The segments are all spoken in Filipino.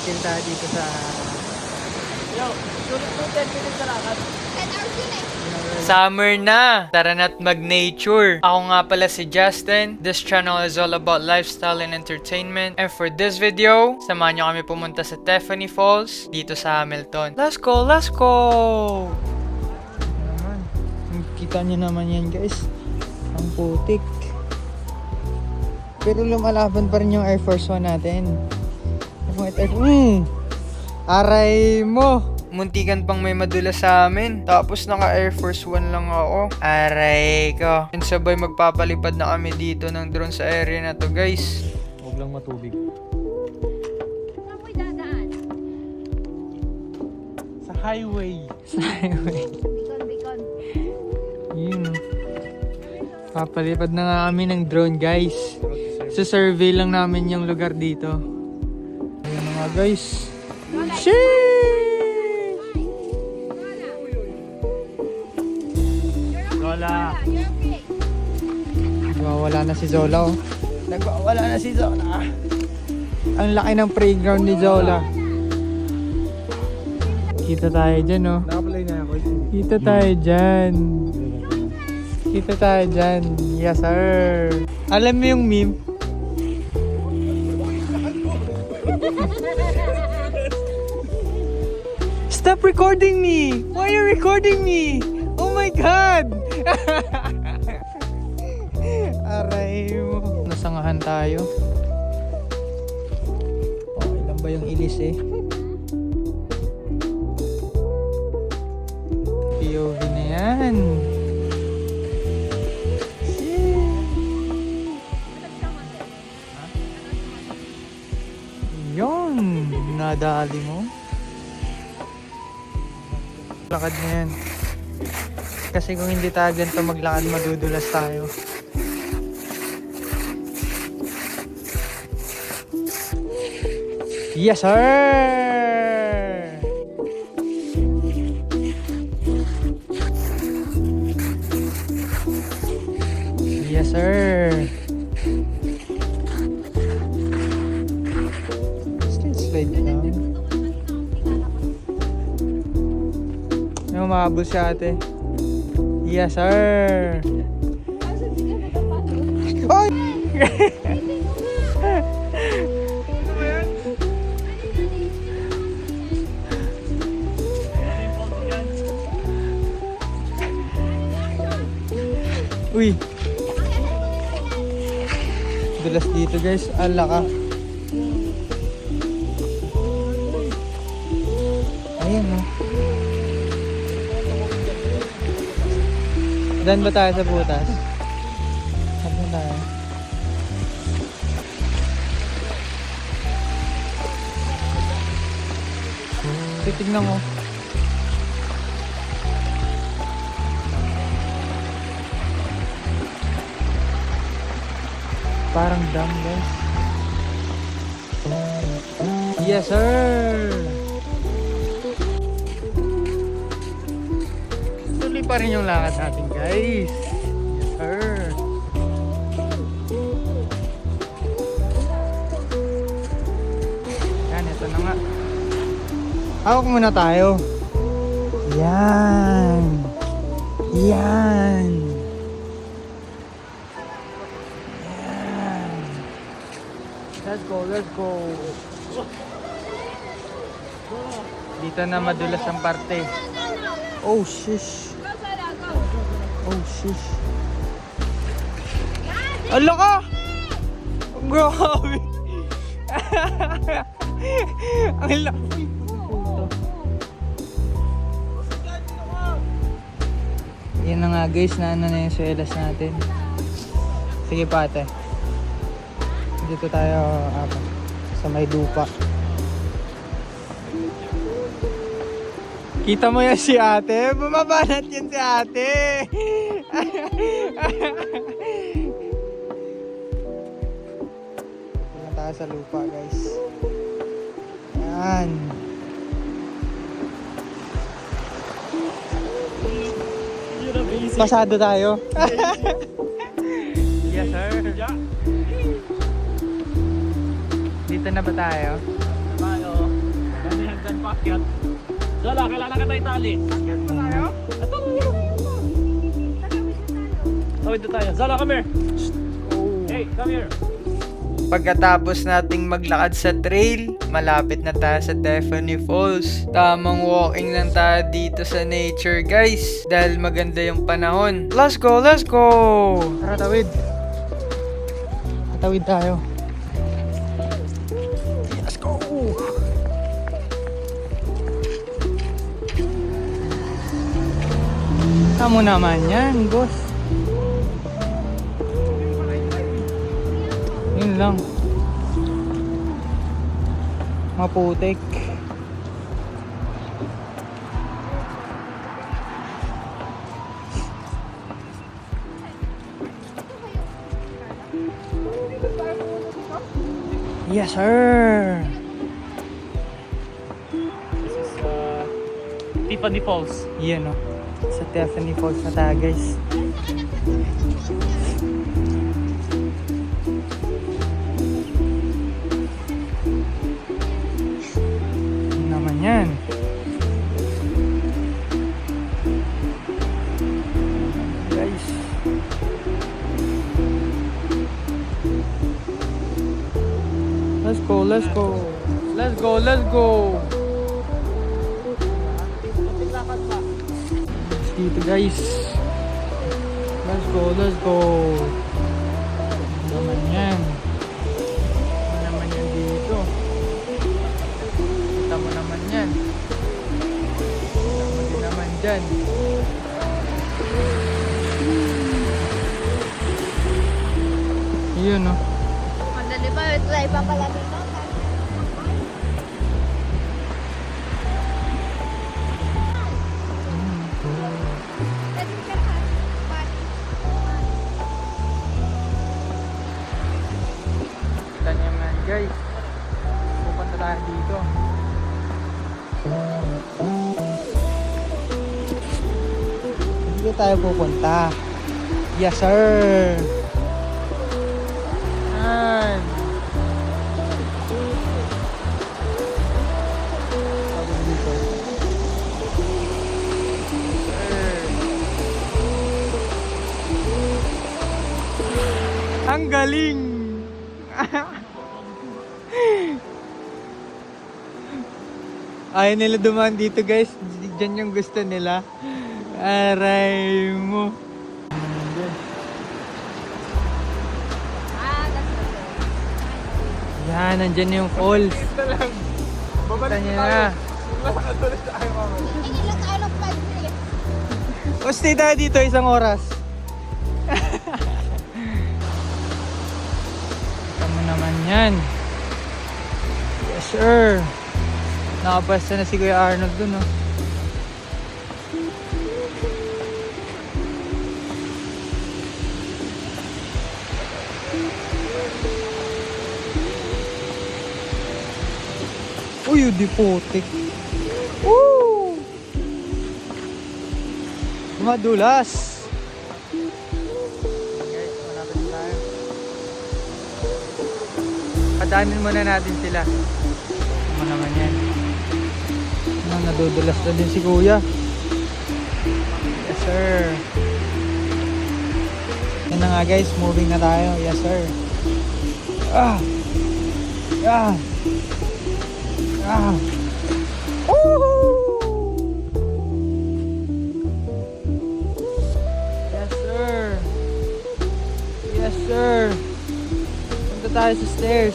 Chill tayo dito sa... Yo, sulit mo 10 minutes na lakad. 10 hours yun eh. Summer na! Tara na't mag-nature! Ako nga pala si Justin. This channel is all about lifestyle and entertainment. And for this video, samahan nyo kami pumunta sa Tiffany Falls dito sa Hamilton. Let's go! Let's go! Kita nyo naman yan guys. Ang putik. Pero lumalaban pa rin yung Air Force One natin. Aray mo! Muntikan pang may madula sa amin. Tapos naka Air Force One lang ako. Aray ko. And sabay magpapalipad na kami dito ng drone sa area na to guys. Huwag lang matubig. Saan mo'y dadaan? Sa highway. Sa highway. Bicon. Yun. Papalipad na nga kami ng drone guys. Sa survey lang namin yung lugar dito. Ayun na nga guys. Sheesh! Lola. You're okay. Nagwawala na si Zola oh. Nagwawala na si Zola. Ang laki ng playground ni Zola. Kita tayo dyan oh. Nakaplay na ako. Kita tayo dyan. Kita tayo dyan. Yes sir. Alam mo yung meme? Stop recording me! Why are you recording me? Oh my God! Aray mo. Nasangahan tayo. Okay lang ba yung ilis eh? POV na yan. Yun! Nadali mo. Lakad na yan. Kasi kung hindi tayo ganito maglakad, madudulas tayo. Yes, sir! Yes, sir! Still slide down. May umabot si ate. Yes, sir! Oy! Uy! Dulas dito guys, ala ka. Ayan o. Dan ba tayo sa butas? Saan ba tayo? Titignan mo. Parang dam guys. Yes sir! Tuloy pa rin yung lakad natin guys. Yes sir! Yan, ito na nga. Hawak muna tayo. Yan! Yan! Let's go, let's go. Dito na madulas ang parte. Oh, shish. Oh, shish. Ala ka! Grabe! Ang laki. Yan na nga guys, naano na yung swelas natin. Sige pate. Dito tayo sa may lupa. Kita mo yan si ate? Bumabanat yan si ate! Dito tayo sa lupa guys. Yan. Pasado tayo. Yes sir. Dito na ba tayo? Tayo. paakyat. Zola, kailangan ka tayo tali. Akyat pa tayo? Ito. Tawid na tayo. Zola, come here. Hey, come here. Pagkatapos nating maglakad sa trail, malapit na tayo sa Tiffany Falls. Tamang walking lang tayo dito sa nature, guys. Dahil maganda yung panahon. Let's go, let's go! Tara, tawid. Tawid tayo. Let's go! Tamo naman yan, boss. Yun lang. Maputik. Yes, sir. This is Tiffany Falls. Yan o. Sa Tiffany Falls na tayo, guys. Ano naman yan? Guys. Let's go, let's go. Let's go, let's go. Dito, guys. Let's go, let's go. Ano naman yan? Ano naman yan dito? Kita mo naman yan. Kita mo din naman dyan. Yun, no? Madali ba? Try pa pala dito. Kita niyo naman, guys. Pupunta tayo dito. Dito tayo pupunta. Yes, sir. Yan. Sabi dito. Sir. Ang galing! Ayaw nila dumaan dito, guys. Diyan yung gusto nila. Aray mo. Ah, that's the Yan, nandyan yung falls. Kita niyo na. Hindi lang tayo ng 5 minutes. O, stay tayo dito isang oras. Kita mo naman yan. Yes, sir. Nakapasta na si Kuya Arnold dun, oh. Uy, di putik. Woo! Madulas. Guys, malapit na tayo. Padaanin muna natin sila. Ano naman yan? Nadudulas na din si Kuya. Yes, sir. Yan na nga, guys. Moving na tayo. Yes, sir. Ah! Ah! Ah! Woohoo! Yes, sir. Yes, sir. Punta tayo sa stairs.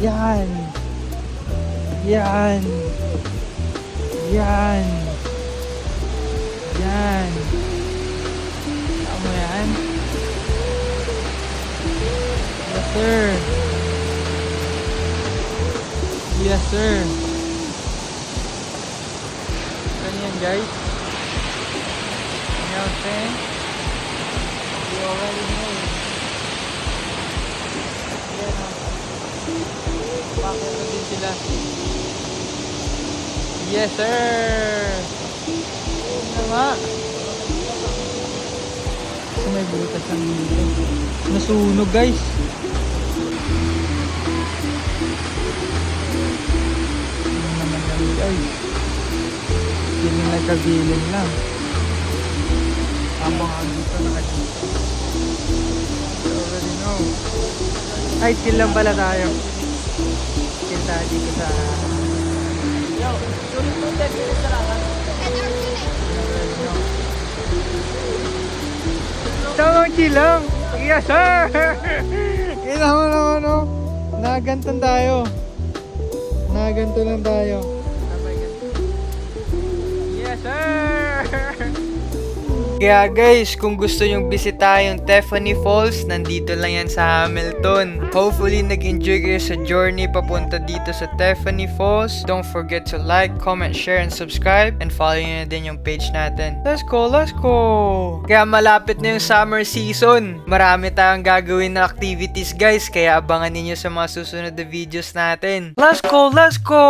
Yan. Yan. Yan. Yan. Saan mo yan? Yes, sir. Yes, sir. Ganyan, guys. You know what I'm saying? You already know. Yan, bakit na din sila? Yes, sir! Ano nga? So, may butas ang dito. Nasunog, guys. Ano naman Ay. Feeling nagkabilin lang. Habang dito nakadito. You already know. Ay, chill lang pala tayo. Chill tayo dito sa... Yo, sulit po 10 minutes na lang ha. 10 hours yun eh. Tamang chill lang. Yes, sir! Kailangan mo naman, no? Nakagantan tayo. Nakaganto lang tayo. Yes, sir! Kaya guys, kung gusto nyong bisita yung Stephanie Falls, nandito lang yan sa Hamilton. Hopefully, nag-enjoy kayo sa journey papunta dito sa Stephanie Falls. Don't forget to like, comment, share, and subscribe. And follow nyo na din yung page natin. Let's go, let's go! Kaya malapit na yung summer season. Marami tayong gagawin na activities guys. Kaya abangan ninyo sa mga susunod na videos natin. Let's go, let's go!